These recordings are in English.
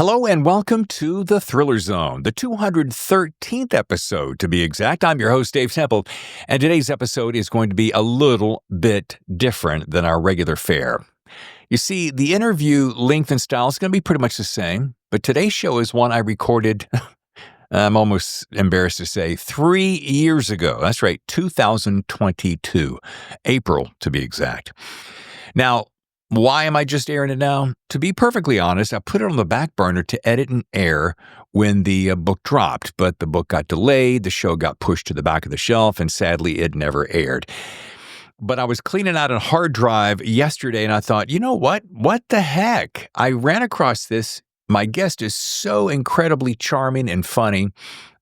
Hello and welcome to the Thriller Zone, the 213th episode to be exact. I'm your host, Dave Temple, and today's episode is going to be a little bit different than our regular fare. You see, the interview length and style is going to be pretty much the same, but today's show is one I recorded, I'm almost embarrassed to say, 3 years ago. That's right, 2022, April to be exact. Now, why am I just airing it now? To be perfectly honest, I put it on the back burner to edit and air when the book dropped, but the book got delayed, the show got pushed to the back of the shelf, and sadly, it never aired. But I was cleaning out a hard drive yesterday, and I thought, you know what? What the heck? I ran across this. My guest is so incredibly charming and funny.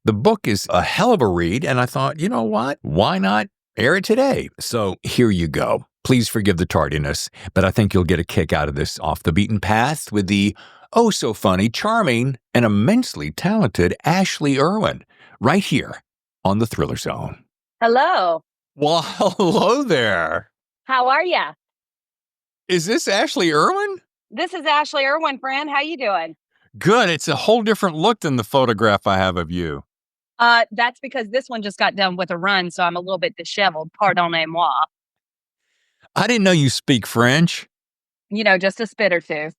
The book is a hell of a read, and I thought, you know what? Why not air it today? So here you go. Please forgive the tardiness, but I think you'll get a kick out of this off the beaten path with the oh-so-funny, charming, and immensely talented Ashley Erwin right here on the Thriller Zone. Hello. Well, hello there. How are ya? Is this Ashley Erwin? This is Ashley Erwin, friend. How you doing? Good. It's a whole different look than the photograph I have of you. That's because this one just got done with a run, so I'm a little bit disheveled. Pardonnez-moi. I didn't know you speak French. You know, just a spit or two.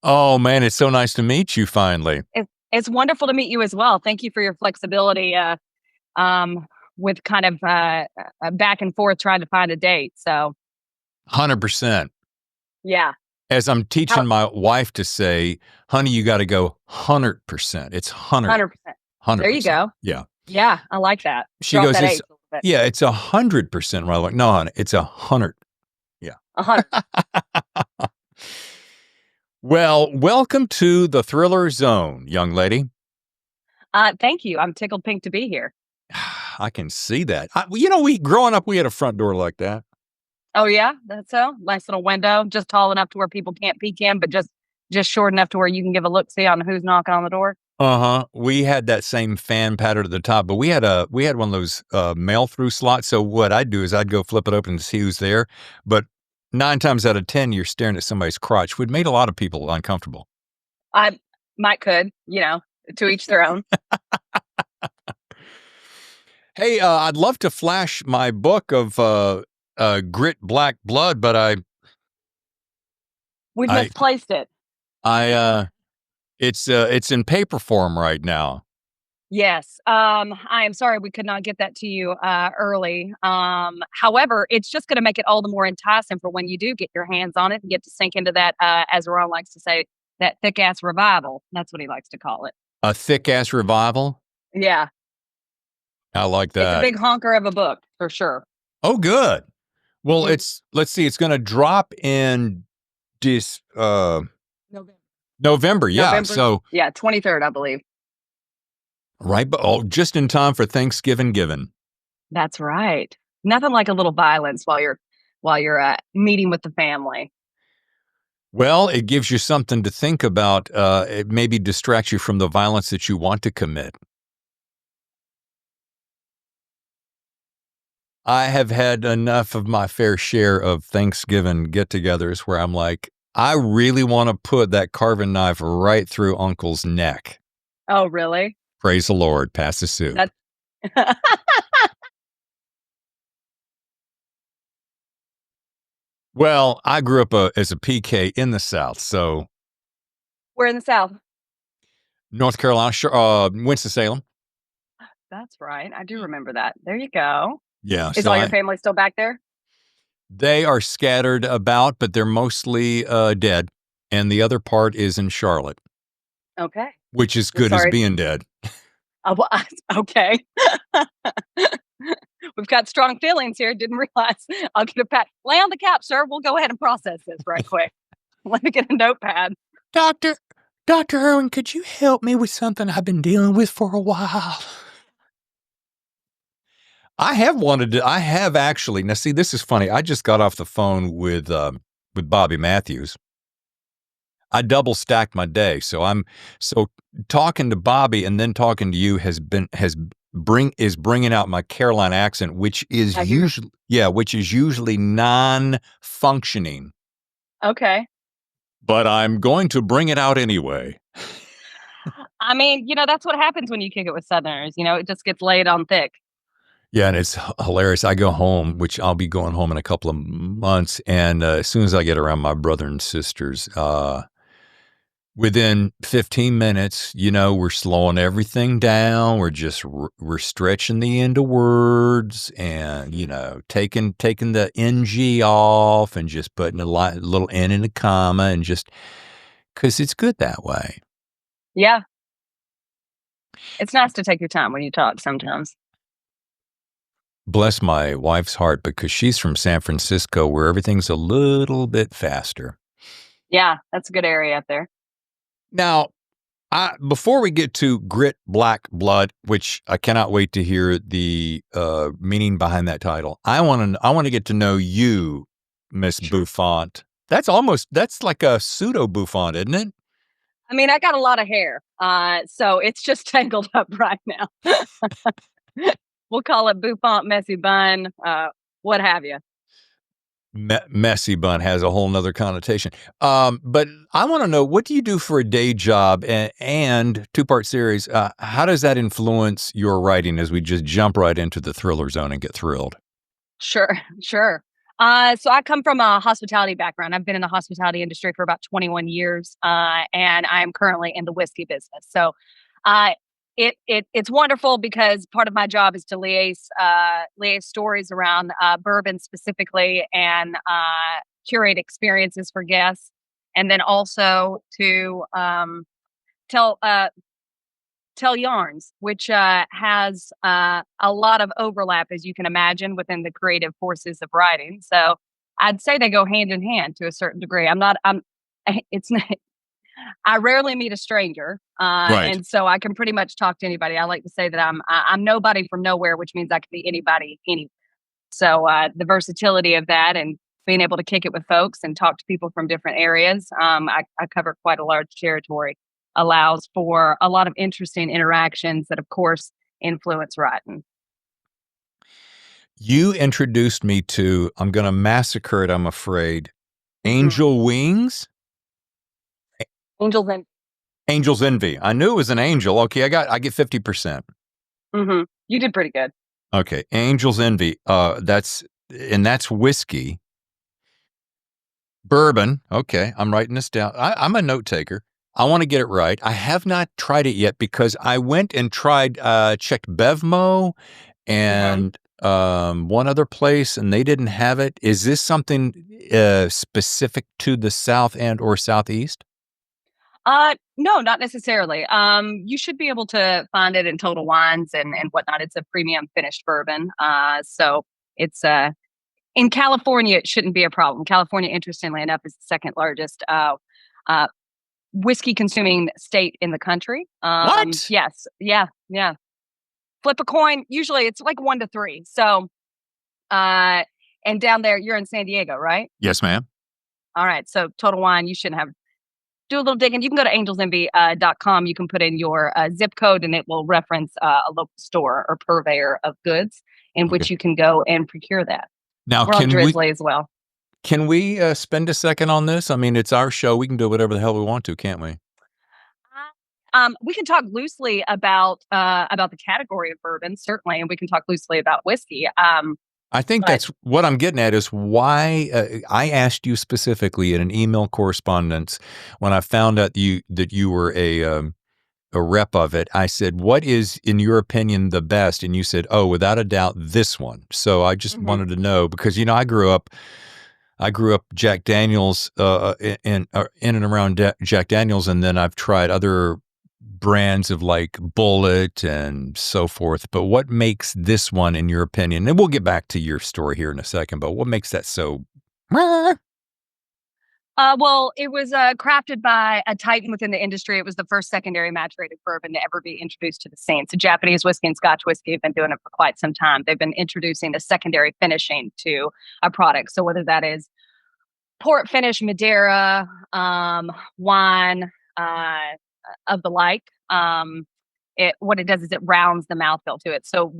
Oh, man, it's so nice to meet you finally. It's wonderful to meet you as well. Thank you for your flexibility with kind of back and forth trying to find a date. So 100%. Yeah. As I'm teaching my wife to say, honey, you got to go 100%. It's 100%. 100%. There you go. Yeah. Yeah, I like that. She goes, it's 100%. Right? Like, no, honey, it's 100. Yeah. 100. Well, welcome to the Thriller Zone, young lady. Thank you. I'm tickled pink to be here. I can see that. Growing up, we had a front door like that. Oh, yeah? That's so? Nice little window, just tall enough to where people can't peek in, but just short enough to where you can give a look-see on who's knocking on the door. Uh-huh. We had that same fan pattern at the top, but we had one of those mail-through slots. So what I'd do is I'd go flip it open to see who's there. But 9 times out of 10, you're staring at somebody's crotch, which made a lot of people uncomfortable. I could, to each their own. Hey, I'd love to flash my book of Grit Black Blood, but We've misplaced it. It's in paper form right now. Yes. I am sorry we could not get that to you early. However, it's just going to make it all the more enticing for when you do get your hands on it and get to sink into that, as Ron likes to say, that thick-ass revival. That's what he likes to call it. A thick-ass revival? Yeah. I like that. It's a big honker of a book, for sure. Oh, good. Well, let's see, it's going to drop in November, yeah. November? So yeah, 23rd, I believe. Right, but just in time for Thanksgiving given. That's right. Nothing like a little violence while you're meeting with the family. Well, it gives you something to think about. It maybe distracts you from the violence that you want to commit. I have had enough of my fair share of Thanksgiving get-togethers where I'm like, I really want to put that carving knife right through Uncle's neck. Oh, really? Praise the Lord. Pass the soup. Well, I grew up as a PK in the South, so. Where in the South? North Carolina, Winston-Salem. That's right. I do remember that. There you go. Yeah. Is all your family still back there? They are scattered about, but they're mostly dead. And the other part is in Charlotte. Okay. Which is good as being dead. Okay. We've got strong feelings here. Didn't realize. I'll get a pat. Lay on the couch, sir. We'll go ahead and process this right quick. Let me get a notepad. Dr. Erwin, could you help me with something I've been dealing with for a while? I have actually. Now, see, this is funny. I just got off the phone with Bobby Matthews. I double stacked my day. So talking to Bobby and then talking to you is bringing out my Carolina accent, which is usually non-functioning. Okay. But I'm going to bring it out anyway. I mean, that's what happens when you kick it with Southerners. It just gets laid on thick. Yeah, and it's hilarious. I go home, which I'll be going home in a couple of months, and as soon as I get around my brother and sisters, within 15 minutes, we're slowing everything down. We're just we're stretching the end of words, and taking the ng off, and just putting a little n in a comma, and just because it's good that way. Yeah. It's nice to take your time when you talk sometimes. Bless my wife's heart, because she's from San Francisco, where everything's a little bit faster. Yeah, that's a good area up there. Now, before we get to Grit Black Blood, which I cannot wait to hear the meaning behind that title, I want to get to know you, Miss Sure. Buffont. That's like a pseudo Buffont, isn't it? I mean, I got a lot of hair, so it's just tangled up right now. We'll call it Buffont, messy bun, what have you. Messy bun has a whole nother connotation. But I want to know, what do you do for a day job? And two-part series, how does that influence your writing, as we just jump right into the thriller zone and get thrilled? Sure, sure. So I come from a hospitality background. I've been in the hospitality industry for about 21 years, and I'm currently in the whiskey business. So uh, it's wonderful because part of my job is to liaise stories around bourbon specifically, and curate experiences for guests, and then also to tell tell yarns, which has a lot of overlap, as you can imagine, within the creative forces of writing. So I'd say they go hand in hand to a certain degree. It's not, I rarely meet a stranger. Right. And so I can pretty much talk to anybody. I like to say that I'm nobody from nowhere, which means I can be anybody, anywhere. So the versatility of that, and being able to kick it with folks and talk to people from different areas, I cover quite a large territory, allows for a lot of interesting interactions that, of course, influence writing. You introduced me to, I'm going to massacre it, I'm afraid, Mhm. Angel Wings? Angels and Angel's Envy. I knew it was an angel. Okay, I get 50%. You did pretty good. Okay, Angel's Envy. That's whiskey. Bourbon. Okay, I'm writing this down. I'm a note taker. I want to get it right. I have not tried it yet, because I went and checked Bevmo hmm and one other place, and they didn't have it. Is this something specific to the South and or Southeast? No, not necessarily. You should be able to find it in Total Wines and whatnot. It's a premium finished bourbon. So it's in California, it shouldn't be a problem. California, interestingly enough, is the second largest uh, whiskey consuming state in the country. What? Yes, yeah, yeah. Flip a coin. Usually, it's like 1 to 3. So, uh, and down there, you're in San Diego, right? Yes, ma'am. All right. So, Total Wine, you shouldn't have. Do a little digging. You can go to angelsenvy.com. You can put in your zip code, and it will reference a local store or purveyor of goods in Okay. which you can go and procure that. Now, We're on Drizzly as well. can we spend a second on this? I mean, it's our show. We can do whatever the hell we want to, can't we? We can talk loosely about the category of bourbon, certainly, and we can talk loosely about whiskey. I think But that's what I'm getting at, is why I asked you specifically in an email correspondence when I found out that you were a rep of it. I said, "What is, in your opinion, the best?" And you said, "Oh, without a doubt, this one." So I just mhm. wanted to know, because I grew up Jack Daniels, in and around Jack Daniels, and then I've tried other brands of like Bullet and so forth. But what makes this one, in your opinion? And we'll get back to your story here in a second. But what makes that so? Well, it was crafted by a titan within the industry. It was the first secondary maturated bourbon to ever be introduced to the scene. So Japanese whiskey and Scotch whiskey have been doing it for quite some time. They've been introducing a secondary finishing to a product. So whether that is port finish, Madeira, wine, of the like, what it does is it rounds the mouthfeel to it. So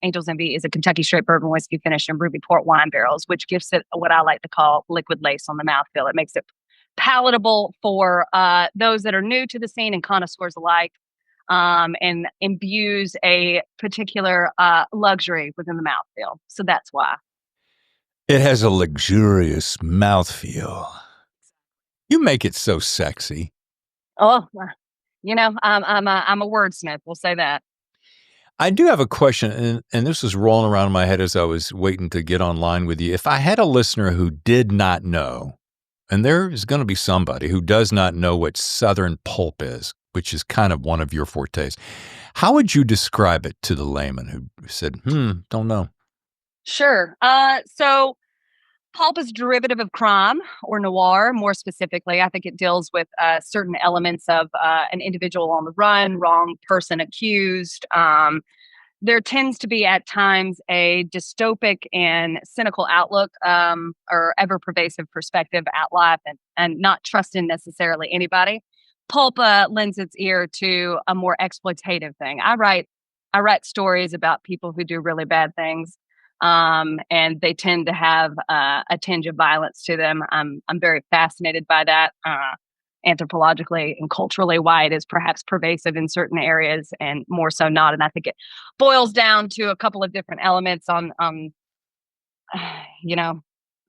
Angel's Envy is a Kentucky straight bourbon whiskey finished in ruby port wine barrels, which gives it what I like to call liquid lace on the mouthfeel. It makes it palatable for those that are new to the scene and connoisseurs alike, and imbues a particular luxury within the mouthfeel. So that's why. It has a luxurious mouthfeel. You make it so sexy. Oh, I'm a wordsmith. We'll say that. I do have a question, and this was rolling around in my head as I was waiting to get online with you. If I had a listener who did not know, and there is going to be somebody who does not know what Southern pulp is, which is kind of one of your fortes, how would you describe it to the layman who said, don't know? Sure. So pulp is a derivative of crime or noir, more specifically. I think it deals with certain elements of an individual on the run, wrong person accused. There tends to be at times a dystopic and cynical outlook, or ever pervasive perspective at life, and not trusting necessarily anybody. Pulp lends its ear to a more exploitative thing. I write stories about people who do really bad things, and they tend to have a tinge of violence to them. I'm very fascinated by that. Anthropologically and culturally, why it is perhaps pervasive in certain areas and more so not. And I think it boils down to a couple of different elements on, you know,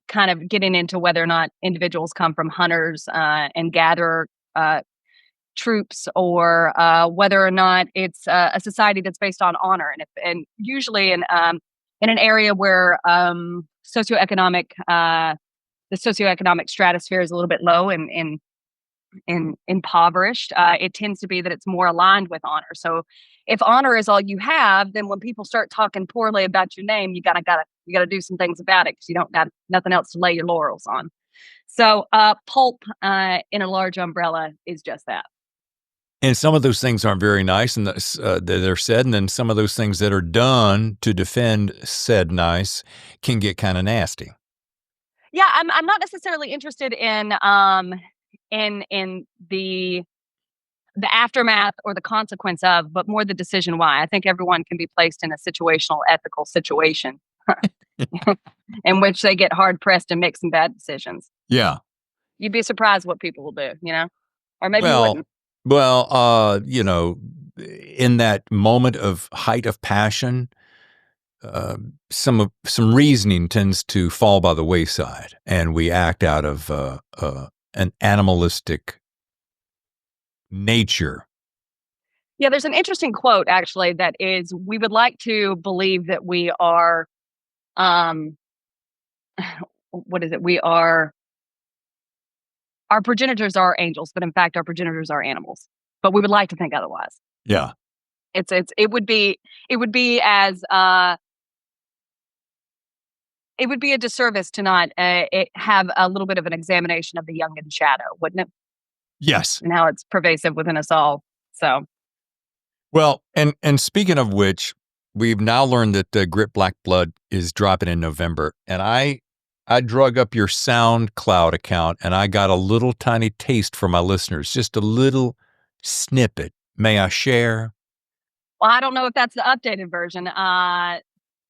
kind of getting into whether or not individuals come from hunters and gatherer troops, or whether or not it's a society that's based on honor, and usually in an area where socioeconomic the socioeconomic stratosphere is a little bit low and impoverished, it tends to be that it's more aligned with honor. So if honor is all you have, then when people start talking poorly about your name, you gotta do some things about it, because you don't got nothing else to lay your laurels on. So pulp in a large umbrella is just that. And some of those things aren't very nice, and that are said, and then some of those things that are done to defend said nice can get kind of nasty. Yeah, I'm not necessarily interested in the aftermath or the consequence of, but more the decision why. I think everyone can be placed in a situational ethical situation in which they get hard pressed and make some bad decisions. Yeah. You'd be surprised what people will do, or maybe you Well, wouldn't. in that moment of height of passion, some reasoning tends to fall by the wayside, and we act out of an animalistic nature. Yeah, there's an interesting quote actually that is, we would like to believe that we are, what is it? Our progenitors are angels, but in fact, our progenitors are animals. But we would like to think otherwise. Yeah. It would be a disservice to not have a little bit of an examination of the Jungian shadow, wouldn't it? Yes. And how it's pervasive within us all. So. Well, and speaking of which, we've now learned that Grit Black Blood is dropping in November, and I drug up your SoundCloud account, and I got a little tiny taste for my listeners, just a little snippet. May I share? Well, I don't know if that's the updated version.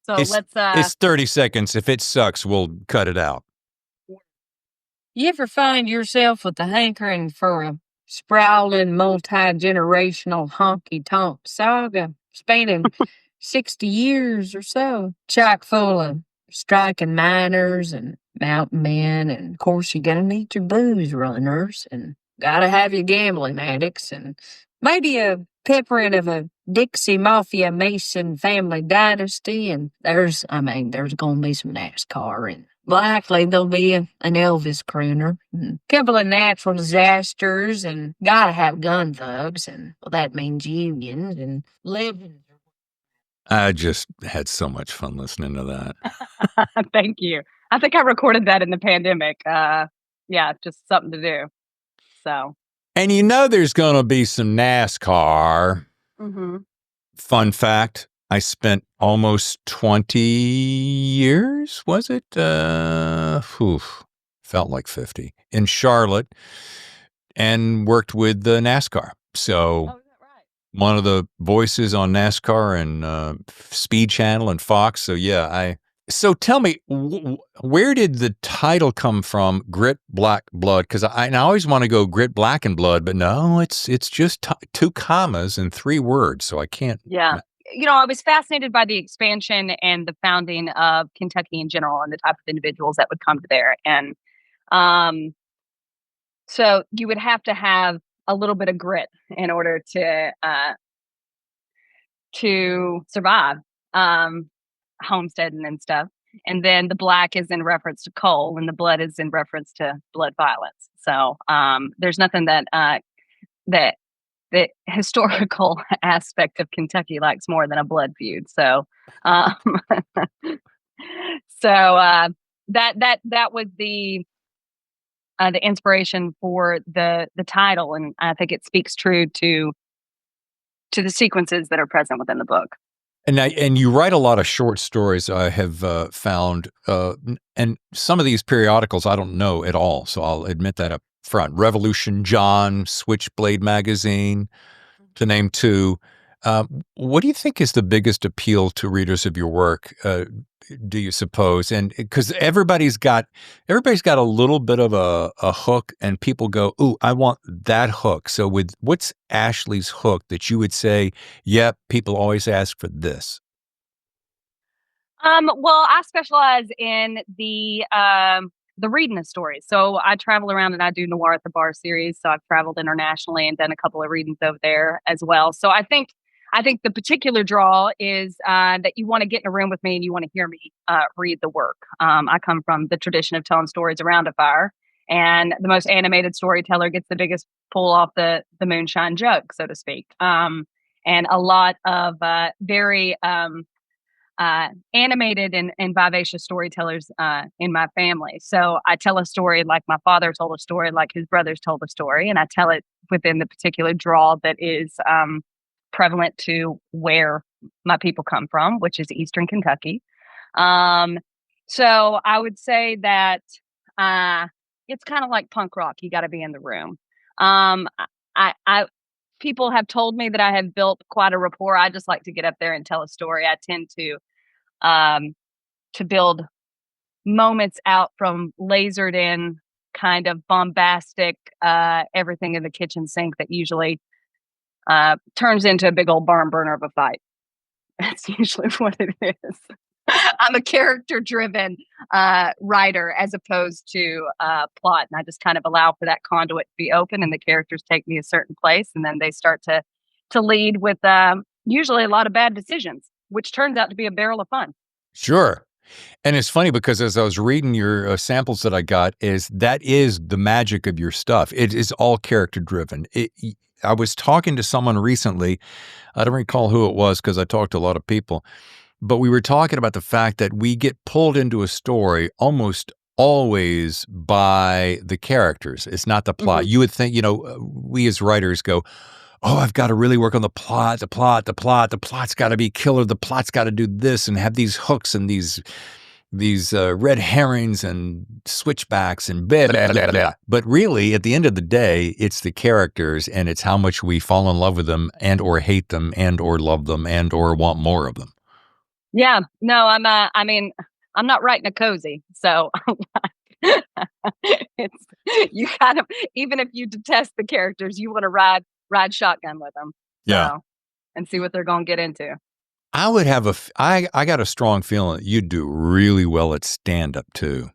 It's 30 seconds. If it sucks, we'll cut it out. You ever find yourself with a hankering for a sprawling, multi-generational honky-tonk saga spanning 60 years or so, chock full of striking miners and mountain men, and of course you gotta meet your booze runners, and gotta have your gambling addicts, and maybe a peppering of a Dixie Mafia Mason family dynasty, and there's gonna be some NASCAR, and likely there'll be an Elvis crooner, and a couple of natural disasters, and gotta have gun thugs, and well, that means unions and living. I just had so much fun listening to that. Thank you. I think I recorded that in the pandemic. Yeah, just something to do. So. And there's going to be some NASCAR. Mm-hmm. Fun fact, I spent almost 20 years, was it? Felt like 50, in Charlotte, and worked with the NASCAR. So one of the voices on NASCAR and Speed Channel and Fox. So yeah, So tell me, where did the title come from, Grit Black Blood? Because I always want to go Grit Black and Blood, but no, it's just two commas and three words, so I can't. Yeah. I was fascinated by the expansion and the founding of Kentucky in general and the type of individuals that would come to there. And um, so you would have to have a little bit of grit in order to survive homesteading and stuff. And then the black is in reference to coal, and the blood is in reference to blood violence. So there's nothing that that the historical aspect of Kentucky likes more than a blood feud. So, um, that was the inspiration for the title, and I think it speaks true to the sequences that are present within the book. And you write a lot of short stories, I have found, and some of these periodicals I don't know at all, so I'll admit that up front. Revolution John, Switchblade Magazine, to name two. What do you think is the biggest appeal to readers of your work? Do you suppose? And because everybody's got a little bit of a hook, and people go, "Ooh, I want that hook." So, what's Ashley's hook that you would say? Yep, people always ask for this. Well, I specialize in the reading of stories. So I travel around and I do Noir at the Bar series. So I've traveled internationally and done a couple of readings over there as well. So I think the particular draw is that you want to get in a room with me and you want to hear me read the work. I come from the tradition of telling stories around a fire, and the most animated storyteller gets the biggest pull off the moonshine jug, so to speak. And a lot of very animated and vivacious storytellers in my family. So I tell a story like my father told a story, like his brothers told a story, and I tell it within the particular draw that is prevalent to where my people come from, which is Eastern Kentucky. So I would say that it's kind of like punk rock. You got to be in the room. I people have told me that I have built quite a rapport. I just like to get up there and tell a story. I tend to build moments out from lasered in kind of bombastic everything in the kitchen sink that usually turns into a big old barn burner of a fight. That's usually what it is. I'm a character driven writer as opposed to plot. And I just kind of allow for that conduit to be open and the characters take me a certain place. And then they start to lead with usually a lot of bad decisions, which turns out to be a barrel of fun. Sure. And it's funny because as I was reading your samples that I got, that is the magic of your stuff. It is all character driven. I was talking to someone recently. I don't recall who it was because I talked to a lot of people, but we were talking about the fact that we get pulled into a story almost always by the characters. It's not the plot. Mm-hmm. You would think, we as writers go, "Oh, I've got to really work on the plot. The plot's got to be killer. The plot's got to do this and have these hooks and these red herrings and switchbacks and blah, blah, blah, blah." But really, at the end of the day, it's the characters, and it's how much we fall in love with them and or hate them and or love them and or want more of them. Yeah, no, I'm not writing a cozy, so it's you kind of, even if you detest the characters, you want to ride shotgun with them, Yeah. and see what they're going to get into. I would have I got a strong feeling that you'd do really well at stand up too.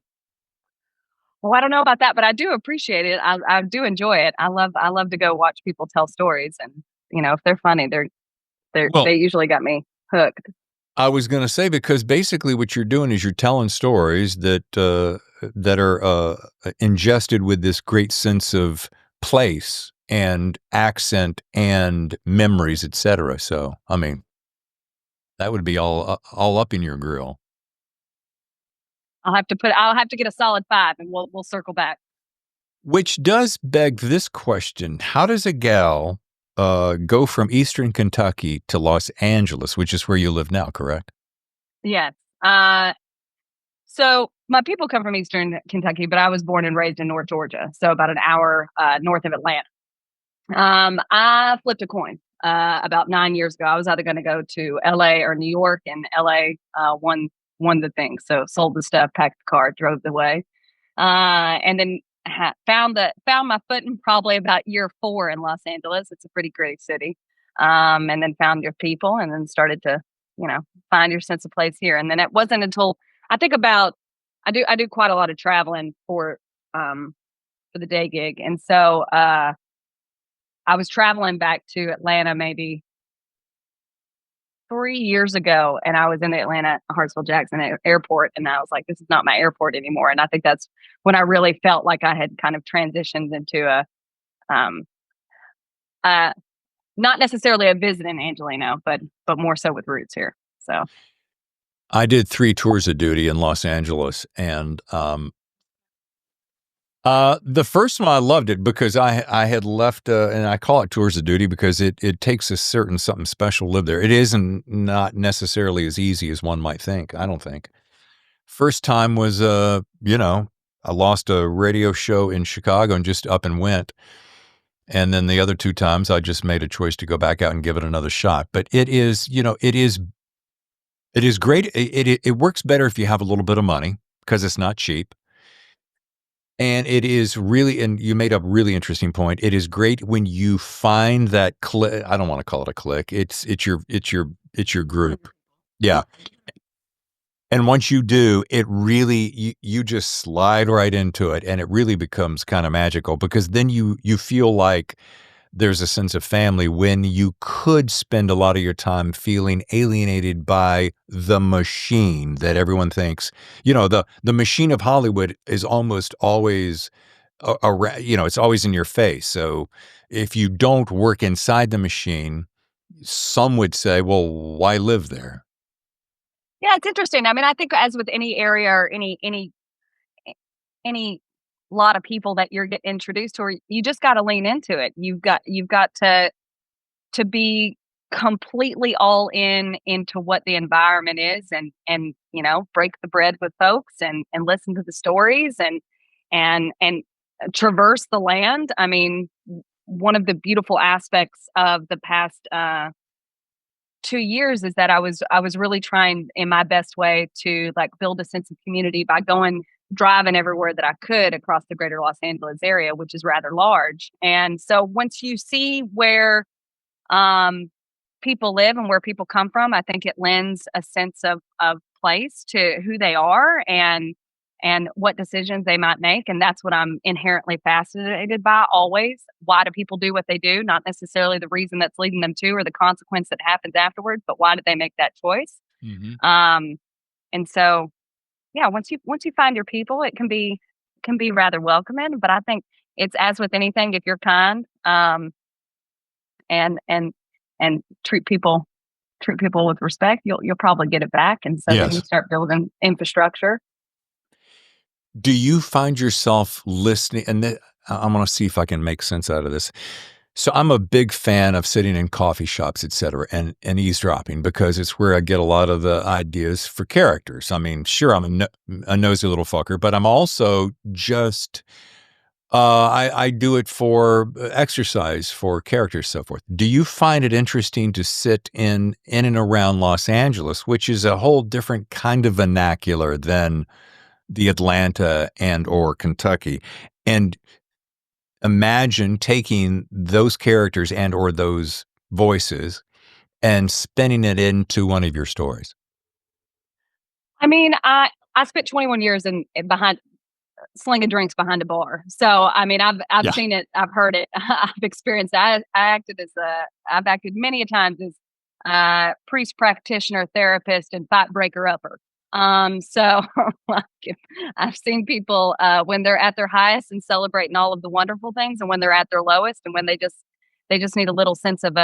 Well, I don't know about that, but I do appreciate it. I do enjoy it. I love to go watch people tell stories, and if they're funny, Well, they usually got me hooked. I was going to say, because basically what you're doing is you're telling stories that are ingested with this great sense of place and accent and memories, etc. So, I mean, that would be all up in your grill. I'll have to get a solid 5, and we'll circle back. Which does beg this question: how does a gal go from Eastern Kentucky to Los Angeles, which is where you live now, correct? Yes. So my people come from Eastern Kentucky, but I was born and raised in North Georgia, so about an hour north of Atlanta. I flipped a coin about 9 years ago. I was either going to go to LA or New York, and LA won won the thing. So sold the stuff, packed the car, drove the way, and then found my footing probably about year 4 in Los Angeles. It's a pretty great city, and then found your people, and then started to find your sense of place here. And then it wasn't until I think about I do quite a lot of traveling for the day gig, and so I was traveling back to Atlanta maybe 3 years ago, and I was in the Atlanta Hartsfield-Jackson airport, and I was like, "This is not my airport anymore." And I think that's when I really felt like I had kind of transitioned into um, uh, not necessarily a visiting Angelino, but more so with roots here. So I did 3 tours of duty in Los Angeles, and the first one I loved it because I had left, and I call it tours of duty because it takes a certain something special to live there. It isn't not necessarily as easy as one might think. I don't think. First time was, I lost a radio show in Chicago and just up and went. And then the other 2 times, I just made a choice to go back out and give it another shot. But it is, it is great. It works better if you have a little bit of money because it's not cheap. And it is really, and you made a really interesting point. It is great when you find that click. I don't want to call it a click. It's your group. Yeah. And once you do, it really you just slide right into it, and it really becomes kind of magical because then you feel like there's a sense of family when you could spend a lot of your time feeling alienated by the machine that everyone thinks. The machine of Hollywood is almost always it's always in your face. So if you don't work inside the machine, some would say, well, why live there? yeah, it's interesting. I mean, I think as with any area or any lot of people that you're getting introduced to, or you just got to lean into it. You've got to be completely all in into what the environment is, and break the bread with folks, and listen to the stories, and traverse the land. I mean, one of the beautiful aspects of the past 2 years is that I was really trying in my best way to like build a sense of community by driving everywhere that I could across the greater Los Angeles area, which is rather large. And so once you see where um, people live and where people come from, I think it lends a sense of place to who they are and what decisions they might make. And that's what I'm inherently fascinated by always. Why do people do what they do? Not necessarily the reason that's leading them to or the consequence that happens afterwards, but why did they make that choice? Hmm. And so yeah, once you find your people, it can be rather welcoming. But I think it's as with anything, if you're kind, and treat people with respect, you'll probably get it back. And so then you Yes. start building infrastructure. Do you find yourself listening? And I'm going to see if I can make sense out of this. So I'm a big fan of sitting in coffee shops, et cetera, and eavesdropping because it's where I get a lot of the ideas for characters. I mean, sure, I'm a nosy little fucker, but I'm also just I do it for exercise, for characters, so forth. Do you find it interesting to sit in and around Los Angeles, which is a whole different kind of vernacular than the Atlanta and or Kentucky, and imagine taking those characters and or those voices and spinning it into one of your stories? I mean, I spent 21 years behind slinging drinks behind a bar. So I mean, I've Yeah. seen it, I've heard it, I've experienced. I've acted many a times as priest, practitioner, therapist, and fight breaker upper. So like, I've seen people when they're at their highest and celebrating all of the wonderful things, and when they're at their lowest, and when they just need a little sense of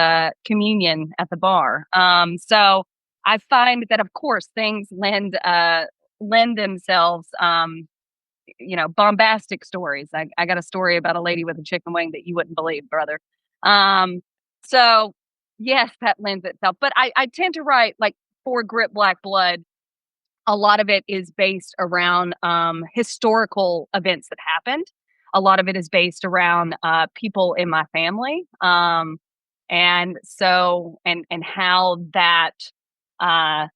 communion at the bar. So I find that of course things lend themselves. Bombastic stories. I got a story about a lady with a chicken wing that you wouldn't believe, brother. Um, so yes, that lends itself. But I tend to write like for Grit Black Blood. A lot of it is based around historical events that happened. A lot of it is based around people in my family, and so and how that uh,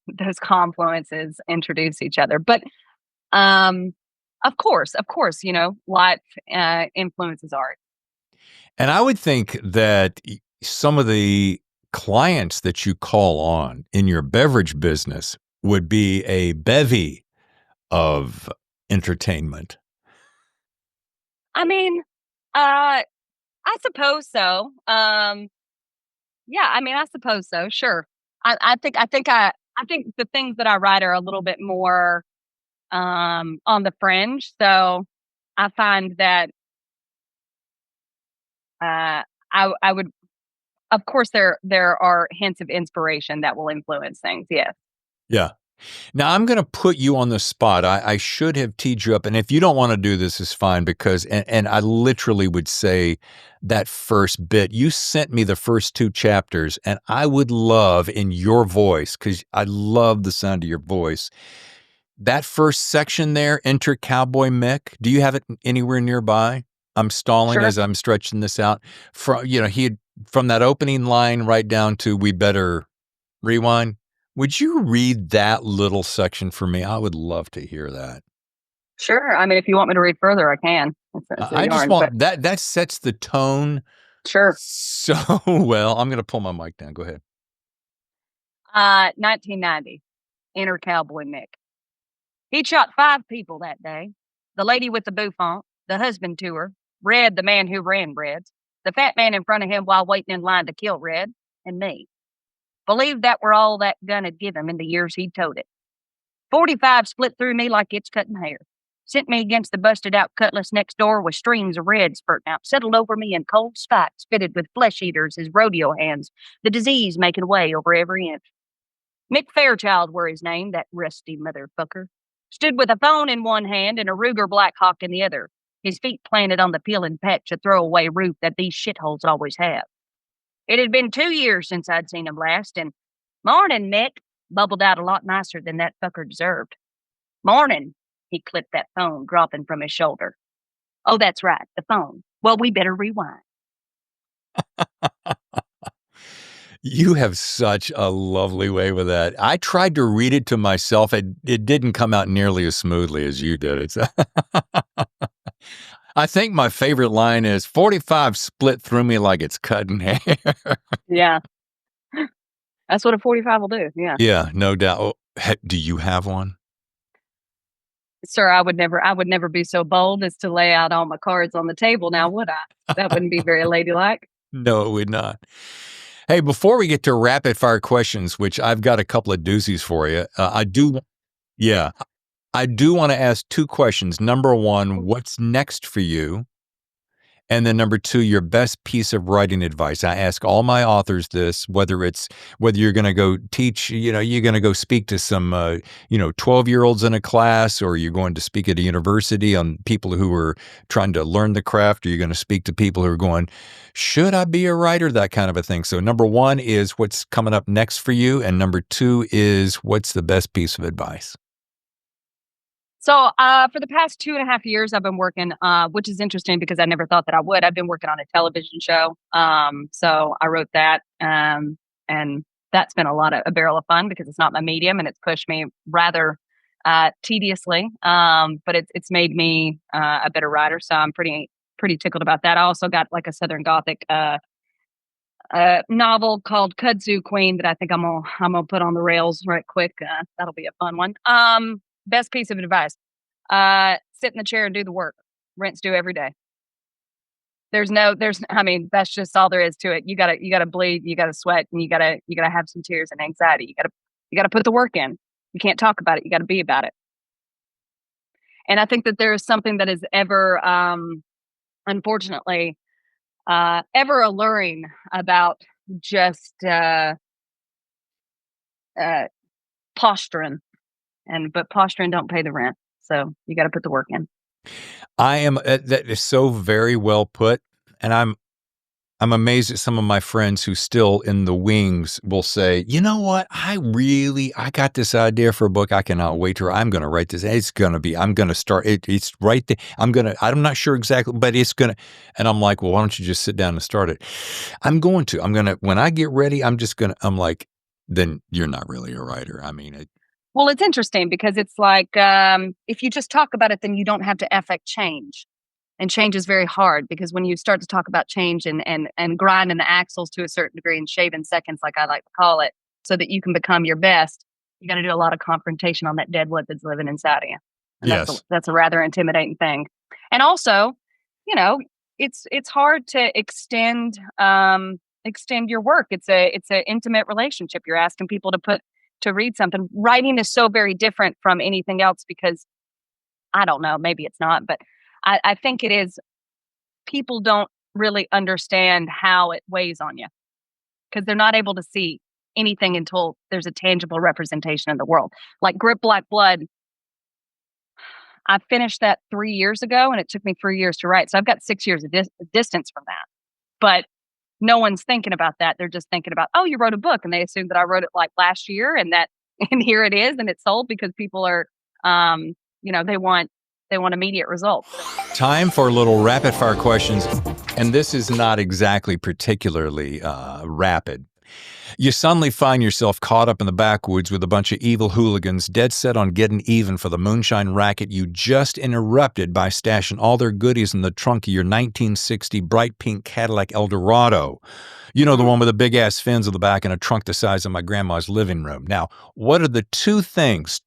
those confluences introduce each other. But um, of course, life influences art. And I would think that some of the clients that you call on in your beverage business would be a bevy of entertainment. I mean, I suppose so. Yeah, I mean, I suppose so. Sure. I think the things that I write are a little bit more on the fringe. So I find that I would, of course, there are hints of inspiration that will influence things. Yes. Yeah. Now I'm going to put you on the spot. I should have teed you up. And if you don't want to do this, is fine because, and I literally would say that first bit, you sent me the first 2 chapters and I would love in your voice, because I love the sound of your voice. That first section there, Enter Cowboy Mick, do you have it anywhere nearby? I'm stalling Sure. as I'm stretching this out. From that opening line right down to we better rewind. Would you read that little section for me? I would love to hear that. Sure. I mean, if you want me to read further, I can. It's a I just yarn, but want that sets the tone sure. so well. I'm going to pull my mic down. Go ahead. 1990. Enter Cowboy Mick. He'd shot 5 people that day. The lady with the bouffant, the husband to her, Red, the man who ran Reds, the fat man in front of him while waiting in line to kill Red, and me. Believed that were all that gun had given him in the years he'd towed it. 45 split through me like it's cutting hair. Sent me against the busted out cutlass next door with streams of red spurting out, settled over me in cold spikes fitted with flesh eaters as rodeo hands, the disease making way over every inch. Mick Fairchild were his name, that rusty motherfucker. Stood with a phone in one hand and a Ruger Blackhawk in the other, his feet planted on the peeling patch of throwaway roof that these shitholes always have. It had been 2 years since I'd seen him last, and "Morning, Mick," bubbled out a lot nicer than that fucker deserved. "Morning," he clipped that phone dropping from his shoulder. Oh, that's right, the phone. Well, we better rewind. You have such a lovely way with that. I tried to read it to myself. It didn't come out nearly as smoothly as you did. I think my favorite line is 45 split through me like it's cutting hair. Yeah. That's what a 45 will do. Yeah. Yeah, no doubt. Oh, do you have one? Sir, I would never be so bold as to lay out all my cards on the table now, would I? That wouldn't be very ladylike. No, it would not. Hey, before we get to rapid fire questions, which I've got a couple of doozies for you, I do want to ask 2 questions. Number 1, what's next for you? And then number 2, your best piece of writing advice. I ask all my authors this, whether you're going to go teach, you're going to go speak to some, 12-year-olds in a class, or you're going to speak at a university on people who are trying to learn the craft, or you're going to speak to people who are going, should I be a writer? That kind of a thing. So number 1 is what's coming up next for you. And number 2 is what's the best piece of advice? So, for the past 2.5 years, I've been working, which is interesting because I never thought that I would. I've been working on a television show. So I wrote that, and that's been a barrel of fun because it's not my medium and it's pushed me rather tediously. But it's made me a better writer. So I'm pretty tickled about that. I also got like a Southern Gothic novel called Kudzu Queen that I think I'm gonna put on the rails right quick. That'll be a fun one. Best piece of advice: sit in the chair and do the work. Rinse, do every day. I mean, that's just all there is to it. You gotta bleed, you gotta sweat, and you gotta have some tears and anxiety. You gotta put the work in. You can't talk about it. You gotta be about it. And I think that there is something that is ever, unfortunately, ever alluring about just posturing, but posturing don't pay the rent. So you got to put the work in. I am that is so very well put, and I'm amazed at some of my friends who still in the wings will say, you know what, I got this idea for a book. I cannot wait I'm going to write this. I'm going to start it. It's right there. I'm not sure exactly, but it's going to, and I'm like, well, why don't you just sit down and start it? I'm going to, when I get ready, I'm like, then you're not really a writer. I mean, Well, it's interesting because it's like if you just talk about it, then you don't have to affect change. And change is very hard because when you start to talk about change and grinding the axles to a certain degree and shaving seconds, like I like to call it, so that you can become your best, you got to do a lot of confrontation on that dead wood that's living inside of you, and yes. that's a rather intimidating thing. And also, you know, it's hard to extend your work. It's a intimate relationship. You're asking people to read something. Writing is so very different from anything else because I don't know, maybe it's not, but I think it is. People don't really understand how it weighs on you because they're not able to see anything until there's a tangible representation in the world. Like Grip Black Blood, I finished that 3 years ago and it took me 3 years to write. So I've got 6 years of distance from that. But no one's thinking about that. They're just thinking about, oh, you wrote a book. And they assume that I wrote it like last year and that, and here it is. And it's sold because people are, they want immediate results. Time for a little rapid fire questions. And this is not exactly particularly rapid. You suddenly find yourself caught up in the backwoods with a bunch of evil hooligans dead set on getting even for the moonshine racket you just interrupted by stashing all their goodies in the trunk of your 1960 bright pink Cadillac Eldorado. You know, the one with the big-ass fins on the back and a trunk the size of my grandma's living room. Now, what are the two things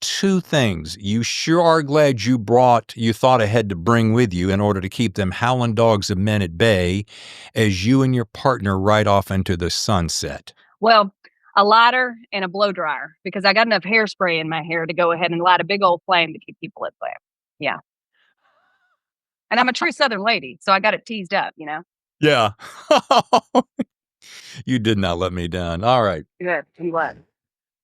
you sure are glad you thought ahead to bring with you in order to keep them howling dogs of men at bay as you and your partner ride off into the sunset? Well, a lighter and a blow dryer because I got enough hairspray in my hair to go ahead and light a big old flame to keep people at bay. Yeah. And I'm a true Southern lady, so I got it teased up, you know? Yeah. You did not let me down. All right. Good. I'm glad.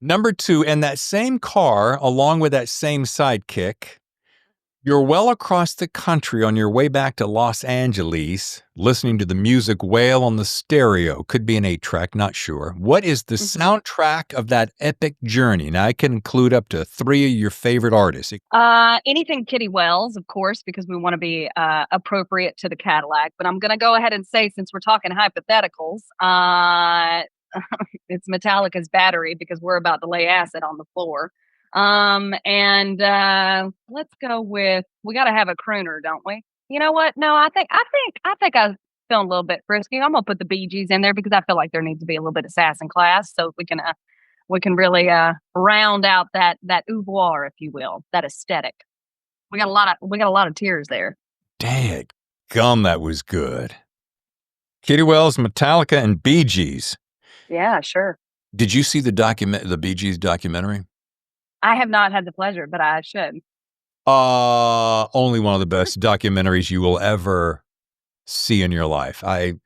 Number 2, in that same car, along with that same sidekick, you're well across the country on your way back to Los Angeles, listening to the music wail on the stereo. Could be an 8-track, not sure. What is the soundtrack of that epic journey? Now, I can include up to 3 of your favorite artists. Anything Kitty Wells, of course, because we want to be appropriate to the Cadillac. But I'm going to go ahead and say, since we're talking hypotheticals, it's Metallica's Battery because we're about to lay acid on the floor. And let's go with, we got to have a crooner, don't we? You know what? No, I think I feel a little bit frisky. I'm gonna put the Bee Gees in there because I feel like there needs to be a little bit of sass and class, so we can really round out that ouvroir, if you will, that aesthetic. We got a lot of tears there. Dang, gum, that was good. Kitty Wells, Metallica, and Bee Gees. Yeah, sure. Did you see the Bee Gees documentary? I have not had the pleasure, but I should. Only one of the best documentaries you will ever see in your life. Part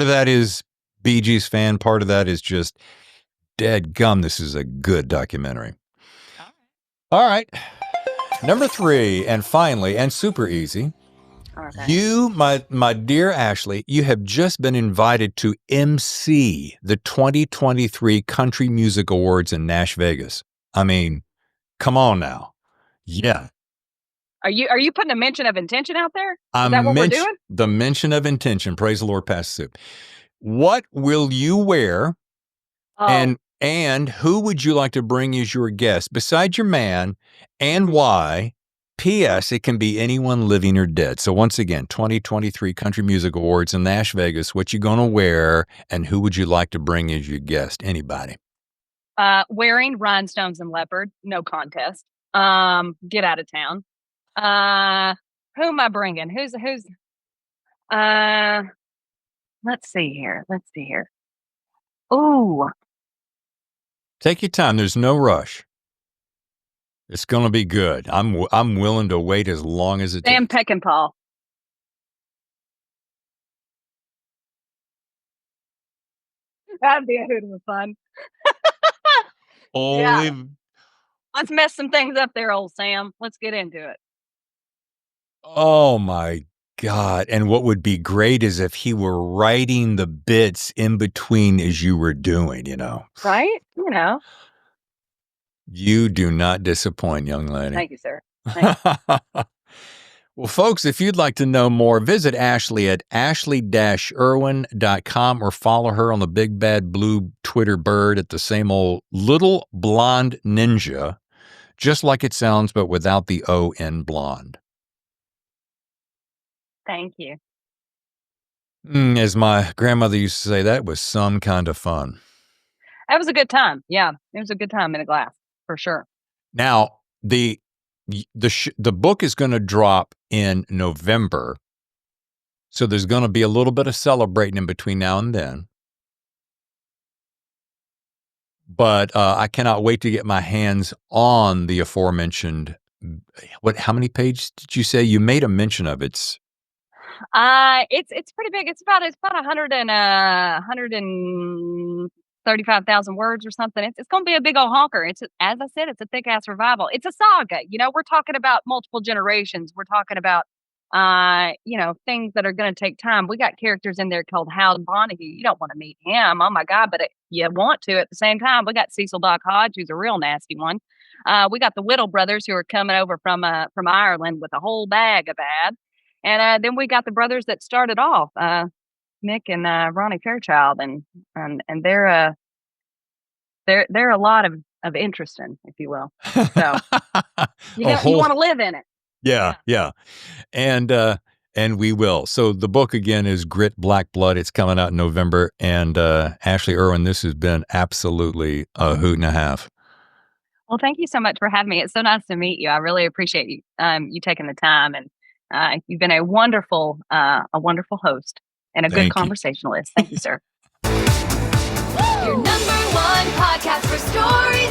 of that is Bee Gees fan, part of that is just dead gum. This is a good documentary. All right. Number 3, and finally, and super easy. Okay. You, my dear Ashley, you have just been invited to MC the 2023 Country Music Awards in Nash Vegas. I mean, come on now. Yeah. Are you putting a mention of intention out there? Is that what we're doing? The mention of intention. Praise the Lord, pass the soup. What will you wear? Oh. And who would you like to bring as your guest besides your man, and why? P.S. It can be anyone living or dead. So once again, 2023 Country Music Awards in Nash Vegas. What you gonna wear, and who would you like to bring as your guest? Anybody? Wearing rhinestones and leopard, no contest. Get out of town. Who am I bringing? Who's? Let's see here. Ooh. Take your time. There's no rush. It's gonna be good. I'm willing to wait as long as it Sam takes. Peckinpah. That'd be a hoot of a fun. Only. Yeah. Let's mess some things up there, old Sam. Let's get into it. Oh my God. And what would be great is if he were writing the bits in between as you were doing, you know. Right? You know. You do not disappoint, young lady. Thank you, sir. Thank you. Well, folks, if you'd like to know more, visit Ashley at ashley-erwin.com or follow her on the big bad blue Twitter bird at the same old Little Blonde Ninja, just like it sounds, but without the O in blonde. Thank you. As my grandmother used to say, that was some kind of fun. That was a good time. Yeah, it was a good time in a glass, for sure. Now, the book is going to drop in November, so there's going to be a little bit of celebrating in between now and then. But I cannot wait to get my hands on the aforementioned. How many pages did you say you made a mention of? It's pretty big. It's about 135,000 words or something. It's going to be a big old honker. As I said, it's a thick ass revival. It's a saga. We're talking about multiple generations. We're talking about things that are going to take time. We got characters in there called Hal Donahue. You don't want to meet him. Oh my God, but you want to at the same time. We got Cecil Doc Hodge, who's a real nasty one. We got the Whittle brothers who are coming over from Ireland with a whole bag of bad. And then we got the brothers that started off, Mick and Ronnie Fairchild, and they're a lot of interesting, if you will. So you want to live in it. Yeah. And we will. So the book again is Grit Black Blood. It's coming out in November. And Ashley Erwin, this has been absolutely a hoot and a half. Well, thank you so much for having me. It's so nice to meet you. I really appreciate you taking the time, and you've been a wonderful host and a good conversationalist. Thank you, sir. Your number one podcast for stories.